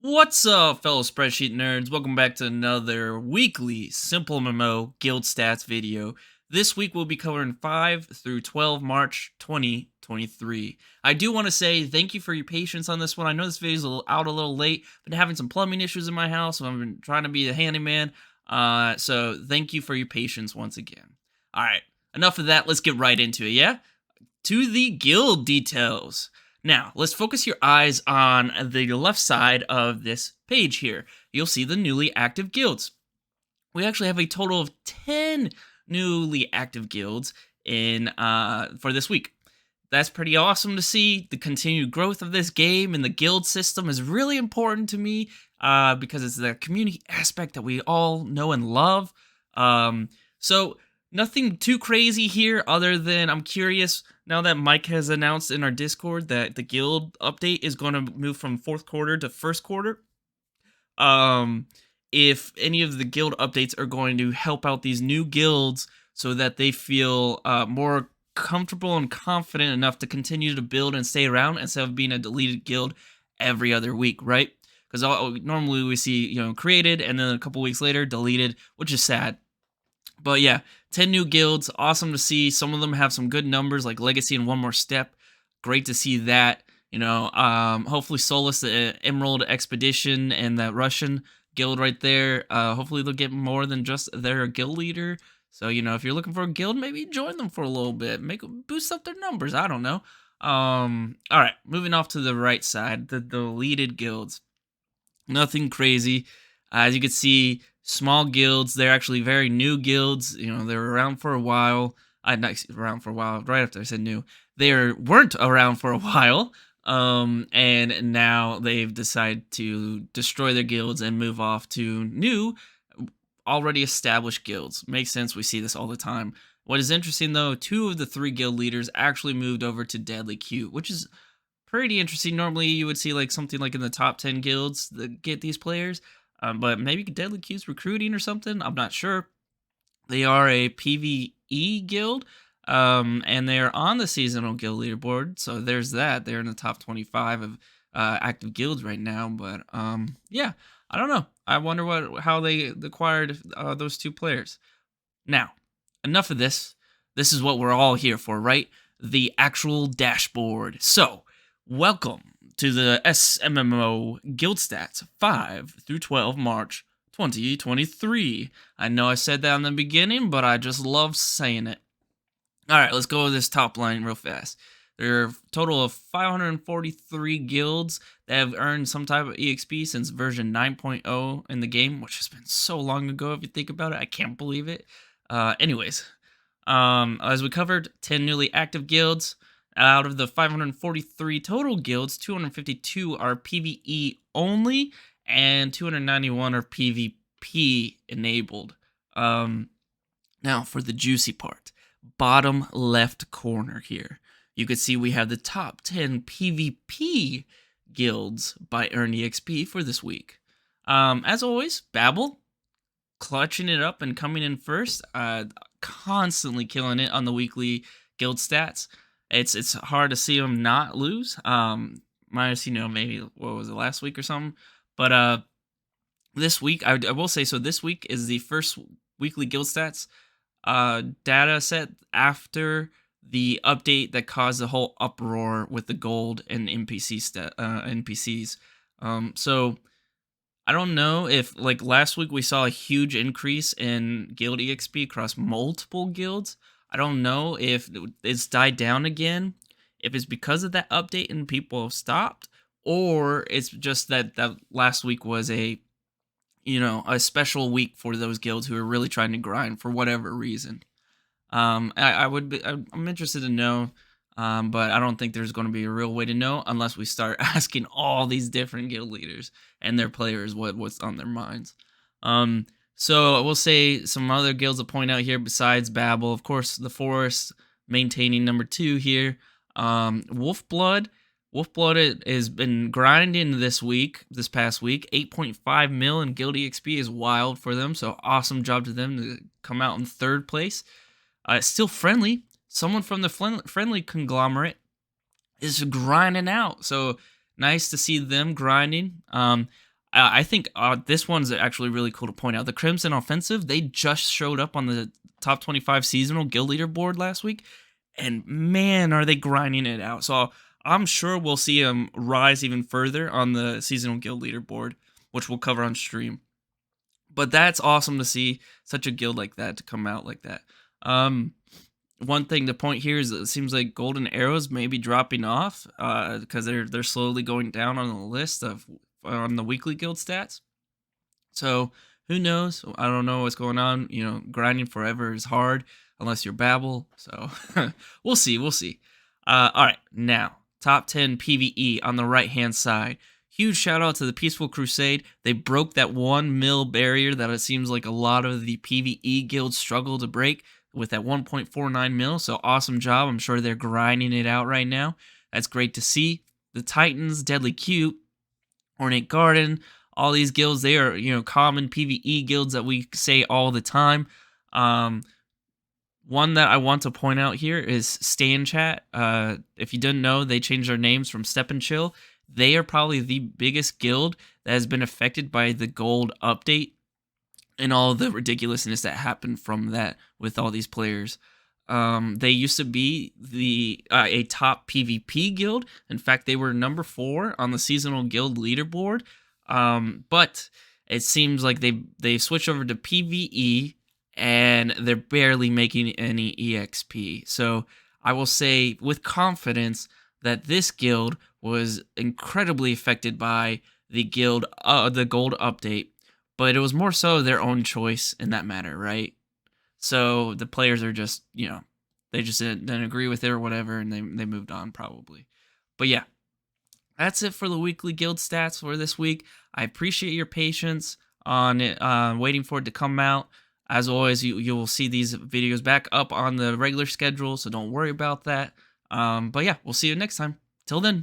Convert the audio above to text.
What's up, fellow spreadsheet nerds? Welcome back to another weekly SimpleMMO Guild Stats video. This week we'll be covering 5 through 12 March 2023. I do want to say thank you for your patience on this one. I know this video is out a little late. Been having some plumbing issues in my house, so I've been trying to be a handyman. So thank you for your patience once again. All right, enough of that. Let's get right into it, yeah? To the guild details. Now, let's focus your eyes on the left side of this page here. You'll see the newly active guilds. We actually have a total of 10 newly active guilds in for this week. That's pretty awesome to see. The continued growth of this game and the guild system is really important to me because it's the community aspect that we all know and love. So nothing too crazy here other than I'm curious now that Mike has announced in our Discord that the guild update is going to move from fourth quarter to first quarter. If any of the guild updates are going to help out these new guilds so that they feel more comfortable and confident enough to continue to build and stay around instead of being a deleted guild every other week, right? Because normally we see, created and then a couple weeks later deleted, which is sad. But yeah, 10 new guilds, awesome to see. Some of them have some good numbers like Legacy and One More Step. Great to see that. Hopefully Solus, the Emerald Expedition, and that Russian guild right there. Hopefully they'll get more than just their guild leader. So, if you're looking for a guild, maybe join them for a little bit. Boost up their numbers. I don't know. All right, moving off to the right side, the deleted guilds. Nothing crazy. As you can see, small guilds. They're actually very new guilds. They were around for a while. Not around for a while. Right after I said new, they weren't around for a while. And now they've decided to destroy their guilds and move off to new, already established guilds. Makes sense. We see this all the time. What is interesting though, 2 of the 3 guild leaders actually moved over to Deadly Cute, which is pretty interesting. Normally you would see like something like in the top 10 guilds that get these players. But maybe Deadly Cute's recruiting or something. I'm not sure. They are a PvE guild, and they're on the seasonal guild leaderboard. So there's that. They're in the top 25 of active guilds right now. But yeah, I don't know. I wonder how they acquired those 2 players. Now, enough of this. This is what we're all here for, right? The actual dashboard. So, welcome to the SimpleMMO Guild Stats 5 through 12 March 2023. I know I said that in the beginning, but I just love saying it. Alright, let's go with this top line real fast. There are a total of 543 guilds that have earned some type of EXP since version 9.0 in the game, which has been so long ago if you think about it. I can't believe it. Anyways, as we covered, 10 newly active guilds. Out of the 543 total guilds, 252 are PvE only, and 291 are PvP enabled. Now for the juicy part, bottom left corner here, you can see we have the top 10 PvP guilds by earned EXP for this week. As always, Babel, clutching it up and coming in first, constantly killing it on the weekly guild stats. It's hard to see them not lose. Minus, maybe, what was it, last week or something? But this week, I will say, so this week is the first weekly guild stats data set after the update that caused the whole uproar with the gold and NPCs. So I don't know if, like, last week we saw a huge increase in guild EXP across multiple guilds. I don't know if it's died down again, if it's because of that update and people have stopped, or it's just that last week was a special week for those guilds who are really trying to grind for whatever reason. I'm interested to know, but I don't think there's going to be a real way to know unless we start asking all these different guild leaders and their players what's on their minds. So I will say some other guilds to point out here besides Babel. Of course, the Forest maintaining number 2 here. Wolfblood. Wolfblood has been grinding this past week. 8.5 mil in guild EXP is wild for them. So awesome job to them to come out in 3rd place. Still friendly. Someone from the friendly conglomerate is grinding out. So nice to see them grinding. I think this one's actually really cool to point out. The Crimson Offensive, they just showed up on the top 25 seasonal guild leaderboard last week, and man, are they grinding it out. So I'm sure we'll see them rise even further on the seasonal guild leaderboard, which we'll cover on stream. But that's awesome to see such a guild like that to come out like that. One thing to point here is it seems like golden arrows may be dropping off because they're slowly going down on the list of on the weekly guild stats. So who knows? I don't know what's going on. You know, grinding forever is hard unless you're Babel. So we'll see. We'll see. All right, now top 10 PVE on the right hand side. Huge shout out to the Peaceful Crusade. They broke that 1 mil barrier that it seems like a lot of the PVE guilds struggle to break with that 1.49 mil. So awesome job. I'm sure they're grinding it out right now. That's great to see. The Titans, Deadly Cute, Ornate Garden, all these guilds, they are, common PvE guilds that we say all the time. One that I want to point out here is Stay in Chat. If you didn't know, they changed their names from Step and Chill. They are probably the biggest guild that has been affected by the gold update and all the ridiculousness that happened from that with all these players. They used to be a top PvP guild. In fact, they were number 4 on the seasonal guild leaderboard. But it seems like they switched over to PvE and they're barely making any EXP. So I will say with confidence that this guild was incredibly affected by the gold update, but it was more so their own choice in that matter, right? So the players are just, they just didn't agree with it or whatever, and they moved on probably. But yeah, that's it for the weekly guild stats for this week. I appreciate your patience on it, waiting for it to come out. As always, you will see these videos back up on the regular schedule, so don't worry about that. But yeah, we'll see you next time. Till then.